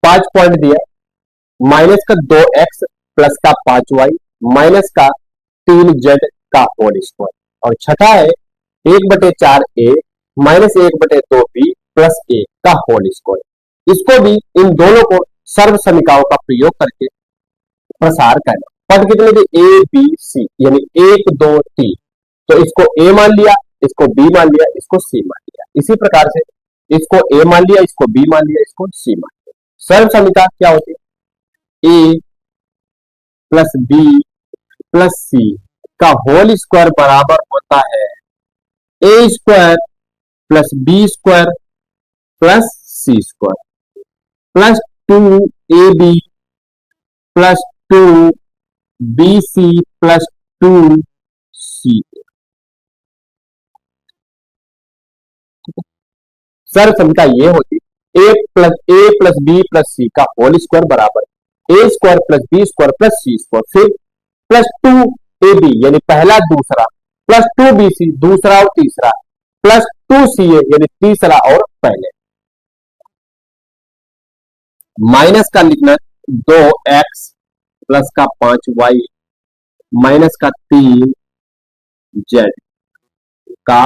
5 point दिया, minus का 2x plus का 5y माइनस का 3z का होल स्क्वायर, और छठा है 1/4a minus 1/2b plus a का होल स्क्वायर। इसको भी इन दोनों को सर्व समीकरणों का प्रयोग करके प्रसार करना। पद कितने थे? ए बी सी, यानी 1 2 3, तो इसको ए मान लिया, इसको बी मान लिया, इसको सी मान लिया। इसी प्रकार से इसको ए मान लिया, इसको बी मान लिया, इसको सी मान लिया। सर्व समीकरण क्या होती है? A plus B plus C का होल स्क्वायर बराबर होता है A square plus B square plus C square plus 2ab plus 2bc plus 2c। सर्व समीकरण ये होती A plus B plus C का होल स्क्वायर बराबर A square plus B square plus C square, फिर प्लस 2ab यानी पहला दूसरा, प्लस 2bc दूसरा और तीसरा, प्लस 2ca यानी तीसरा और पहले। माइनस का लिखना 2x प्लस का 5y माइनस का 3z का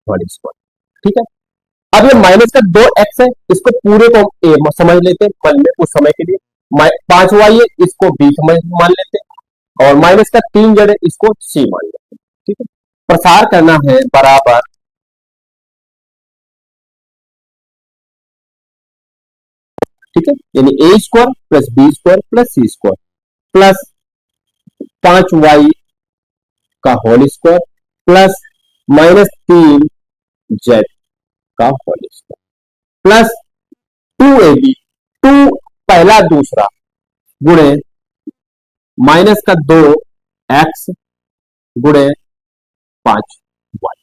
होल स्क्वायर। ठीक है, अब ये माइनस का 2x है, इसको पूरे को ए समझ लेते हैं मन में उस समय के लिए, 5y है इसको b समझ मान लेते हैं, और माइनस का 3z है इसको c मान लेते हैं। ठीक है, प्रसार करना है बराबर ठीक है, यानी A square plus B square plus C square plus 5y का whole square plus minus 3z का होल स्क्वायर प्लस 2ab 2 पहला दूसरा गुणे माइनस का 2x गुणे 5y।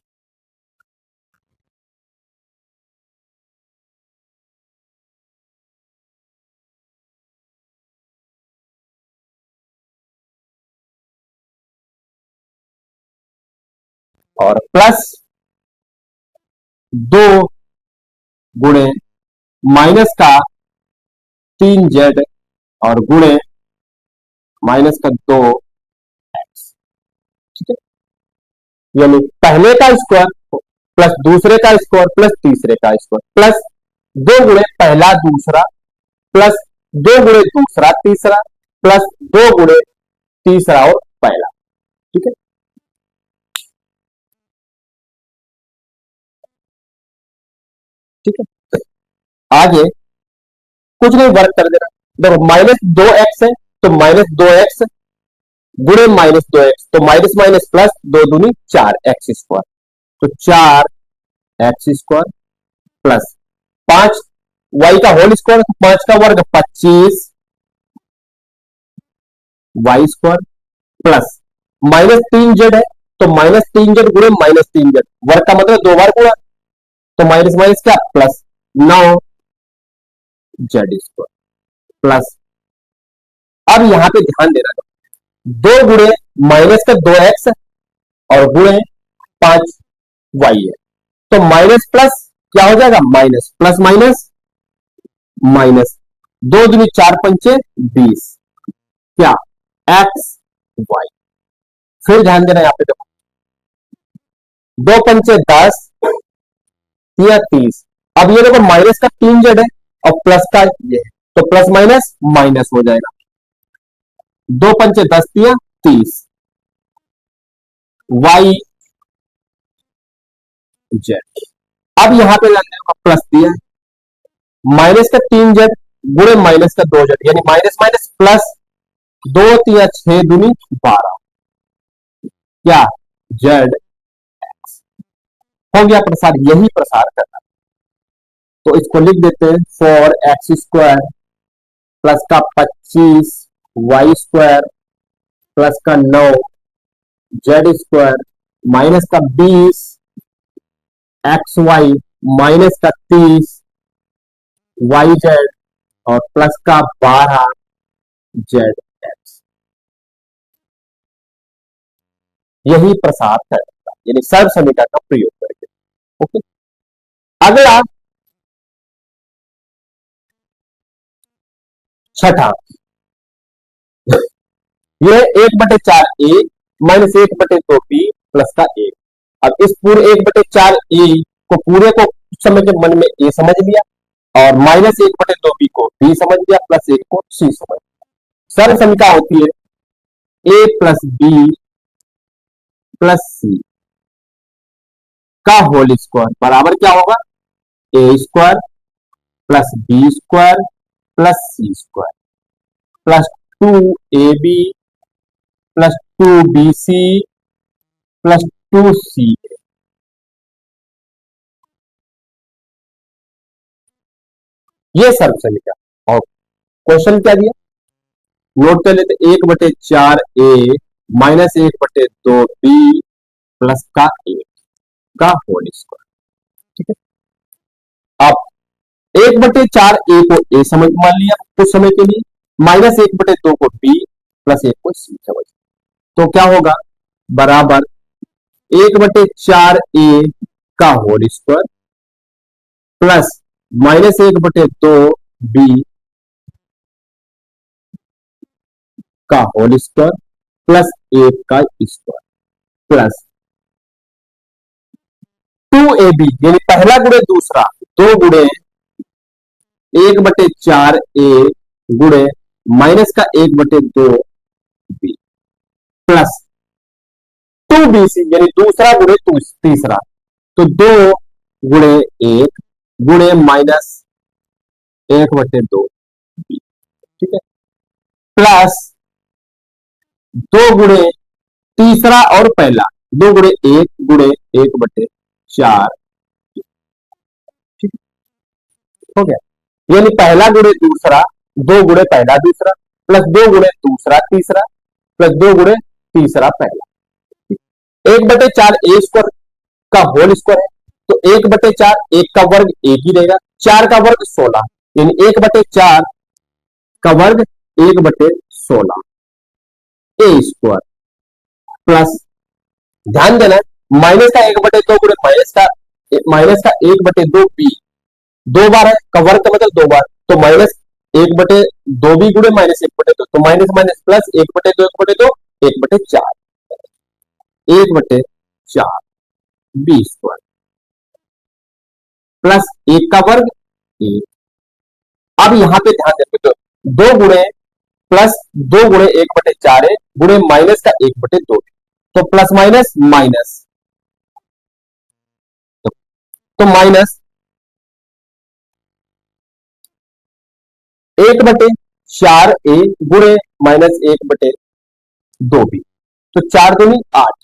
और प्लस 2 गुणे माइनस का 3z और गुणे माइनस का 2x। ठीक है, यानी पहले का स्क्वायर प्लस दूसरे का स्क्वायर प्लस तीसरे का स्क्वायर प्लस 2 गुणे पहला दूसरा प्लस 2 गुणे दूसरा तीसरा प्लस 2 गुणे तीसरा और पहला। ठीक है, ठीक है, आगे कुछ नहीं, वर्क कर देना। देखो माइनस 2x है तो माइनस 2x गुणे माइनस 2x, तो माइनस माइनस प्लस 2 दूनी 4x स्क्वायर, तो 4x स्क्वायर प्लस 5 y का होल स्क्वायर, 5 का वर्ग 25 y square plus minus 3z है तो माइनस 3z गुणे माइनस 3z, वर्ग का मतलब 2 बार गुणा, तो माइनस माइनस क्या प्लस 9 z स्क्वायर प्लस, अब यहां पे ध्यान देना 2 गुणे माइनस का 2x और गुणे 5y है, तो माइनस प्लस क्या हो जाएगा माइनस, प्लस माइनस माइनस, 2 दूनी 4 पंचे 20 क्या x y। फिर ध्यान देना यहां पे देखो 2 पंचे 10 या 30, अब ये देखो माइनस का 3z है और प्लस का ये है, तो प्लस माइनस माइनस हो जाएगा, 2 पंचे 10 या 30 y z। अब यहां पे प्लस दिया, माइनस का 3z गुणे माइनस का 2z, यानी माइनस माइनस प्लस 2 या 6 दूनी 12 क्या z x हो गया प्रसार, यही प्रसार करना। तो इसको लिख देते हैं 4x स्क्वायर प्लस का 25 y स्क्वायर प्लस का 9 z स्क्वायर माइनस का 20 xy माइनस का 30 yz और प्लस का 12 zx। यही प्रसार करता, यानी सर्व समीकरण का प्रयोग करके। ओके, अगला छठा, यह 1/4 ए माइनस 1/2 बी प्लस का ए। अब इस पूरे 1/4 ए को पूरे को कुछ समय के मन में ए समझ लिया और माइनस 1/2 बी को बी समझ लिया प्लस 1 को सी समझ लिया। सर्व समीकरण होती है A plus B plus C का होल स्क्वायर बराबर क्या होगा, A square plus B square plus C square plus 2ab plus 2bc plus 2c। ये सर्व समीकरण। और क्वेश्चन क्या दिया, नोट कर लेते, 1/4 ए माइनस 1/2 बी प्लस का ए का होल स्क्वायर। ठीक है, अब 1/4 ए को ए समझ मान लिया कुछ समय के लिए, माइनस 1/2 को बी प्लस 1 को सी समझ। तो क्या होगा, बराबर 1/4 ए का whole square plus minus 1/2 B का होल स्क्वायर प्लस 1 का स्क्वायर प्लस 2ab यानी पहला गुणे दूसरा, 2 गुणे 1/4 ए गुणे माइनस का 1/2 बी प्लस 2bc यानी दूसरा गुणे तीसरा, तो 2 गुणे 1 गुणे माइनस 1/2 बी। ठीक है, प्लस 2 गुणे तीसरा और पहला, 2 गुणे 1 गुणे 1/4। ठीक हो गया, यानी पहला गुणे दूसरा, 2 गुणे पहला दूसरा प्लस 2 गुणे दूसरा तीसरा प्लस 2 गुणे तीसरा पहला। 1/4 ए स्क्वायर का होल स्क्वायर है, तो 1/4 1 का वर्ग 1 ही रहेगा, 4 का वर्ग 16 यानी 1/4 का वर्ग 1/16 ए स्क्वायर प्लस, ध्यान देना माइनस का 1/2 गुणे माइनस का 1/2 बी, 2 बार है का वर्ग का मतलब 2 बार, तो माइनस 1/2 बी गुणे माइनस 1/2, तो minus minus plus 1/2 1/2 1/4 1/4 B square plus 1 का वर्ग 1। अब यहां पे ध्यान देते, तो 2 गुणे प्लस 2 गुणे 1/4 है गुणे माइनस का 1/2, तो प्लस माइनस माइनस, तो माइनस 1/4 ए गुणे माइनस 1/2 बी, तो 4 दूनी 8,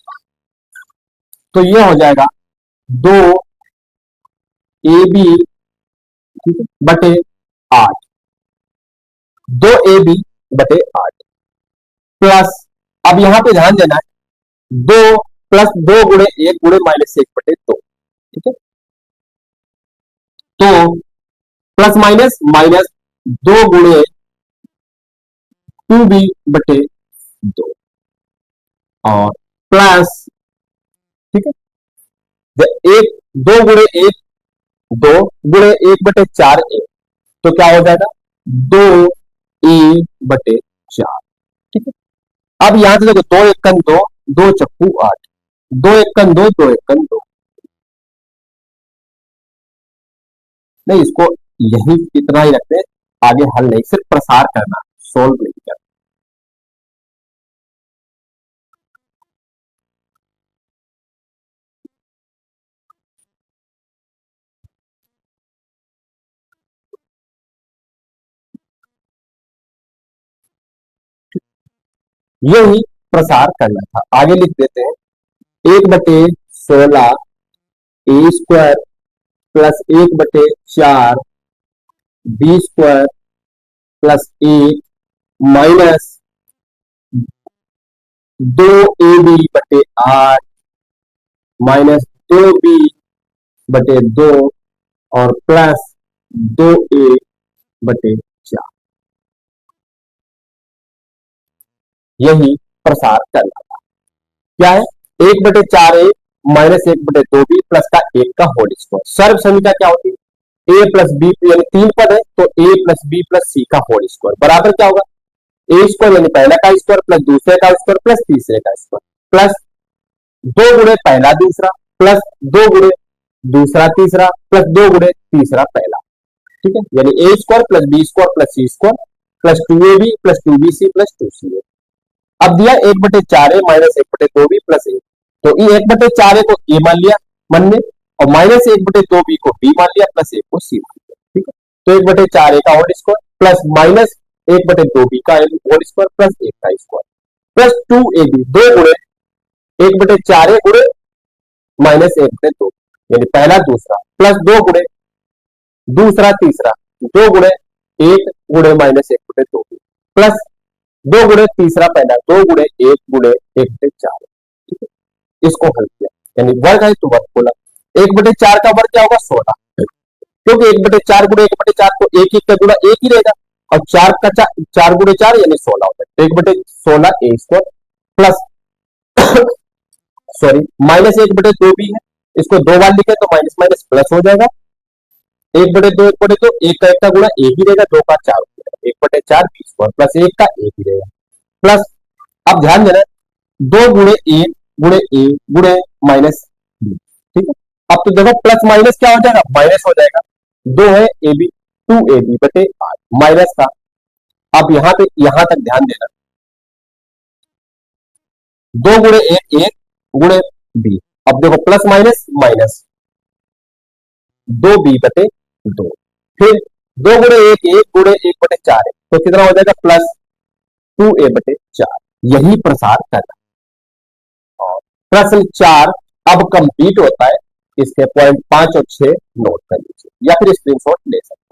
तो ये हो जाएगा 2 ए बी बटे 8, 2 ए बी बटे 8 प्लस, अब यहां पे ध्यान देना है 2 प्लस 2 गुणे 1 गुणे माइनस 1/2। ठीक है, तो प्लस माइनस माइनस 2 गुणे 2b बटे 2 और प्लस, ठीक है, 1 2 गुणे 1 2 गुणे 1/4 ए, तो क्या हो जाएगा 2 ए बटे 4। ठीक है, अब यहां से देखो 2 एकन 2, 2 चक्कू 8, 2 एकन 2, 2 एकन 2, नहीं इसको यही इतना ही रखते हैं, आगे हल नहीं, सिर्फ प्रसार करना, सोल्व नहीं करना। यही प्रसार करना था, आगे लिख देते हैं 1/16 A square plus 1/4 B square plus 1 minus 2 A B बटे 8 माइनस 2 बी बटे 2 और प्लस 2 ए बटे 4। यही प्रसार करना था, क्या है 1/4 ए माइनस 1/2 बी प्लस का 1 का होल स्क्वायर। सर्व समीकरण क्या होती है, ए प्लस बी यानी तीन पद है तो ए प्लस बी प्लस सी का होल स्क्वायर बराबर क्या होगा, ए स्क्वायर यानी पहला का स्क्वायर प्लस दूसरे का स्क्वायर प्लस तीसरे का स्क्वायर प्लस दो गुणे पहला दूसरा प्लस दो गुणे दूसरा तीसरा प्लस दो गुणे तीसरा पहला, ठीक है, यानी A square plus B square plus C square plus two A B plus two B C plus two C A. अब दिया एक बटे चार ए माइनस एक बटे दो बी प्लस ए, तो ये एक बटे चार ए को ए मान लिया मन में और माइनस एक बटे दो बी को बी मान लिया प्लस ए को सी मान लिया, ठीक है। तो एक बटे चार ए का होल स्क्वायर प्लस माइनस एक बटे दो बी का होल स्क्वायर प्लस एक का square plus two A B दो गुणे एक बटे चार ए गुणे माइनस एक बटे दो यानी पहला दूसरा प्लस दो गुणे दूसरा तीसरा दो गुणे एक गुणे माइनस एक बटे दो प्लस दो गुणे तीसरा पहला दो गुणे एक बटे चार, ठीक है। इसको हल किया यानी वर्ग है तो वर्ग बोला एक बटे चार का वर्ग क्या होगा 16, क्योंकि एक बटे चार गुणे एक बटे चार तो एक का गुणा एक ही रहेगा और चार का चार गुणे चार यानी 16 होता है, एक बटे 16 ए स्क्वायर प्लस सॉरी माइनस एक बटे दो भी है, इसको दो बार लिखे तो माइनस माइनस प्लस हो जाएगा, एक बटे दो एक का गुणा एक ही रहेगा, दो का चार एक बटे चार बी स्क्वायर प्लस एक का एक ही रहेगा प्लस अब ध्यान देना दो गुणे ए गुणे माइनस बी, ठीक है। अब तो देखो प्लस माइनस क्या हो जाएगा माइनस हो जाएगा, दो है A B two A B बटे आठ माइनस का, अब यहां तक ध्यान देना दो गुणे एक गुणे बी, अब देखो प्लस माइनस माइनस दो बी बटे दो, फिर दो गुणे एक गुणे एक बटे चार है तो कितना हो जाएगा प्लस टू ए बटे चार, यही प्रसार करना। और प्रश्न 4 अब कंप्लीट होता है, इसके पॉइंट 5 और 6 नोट कर लीजिए या फिर स्क्रीनशॉट ले सकते हैं।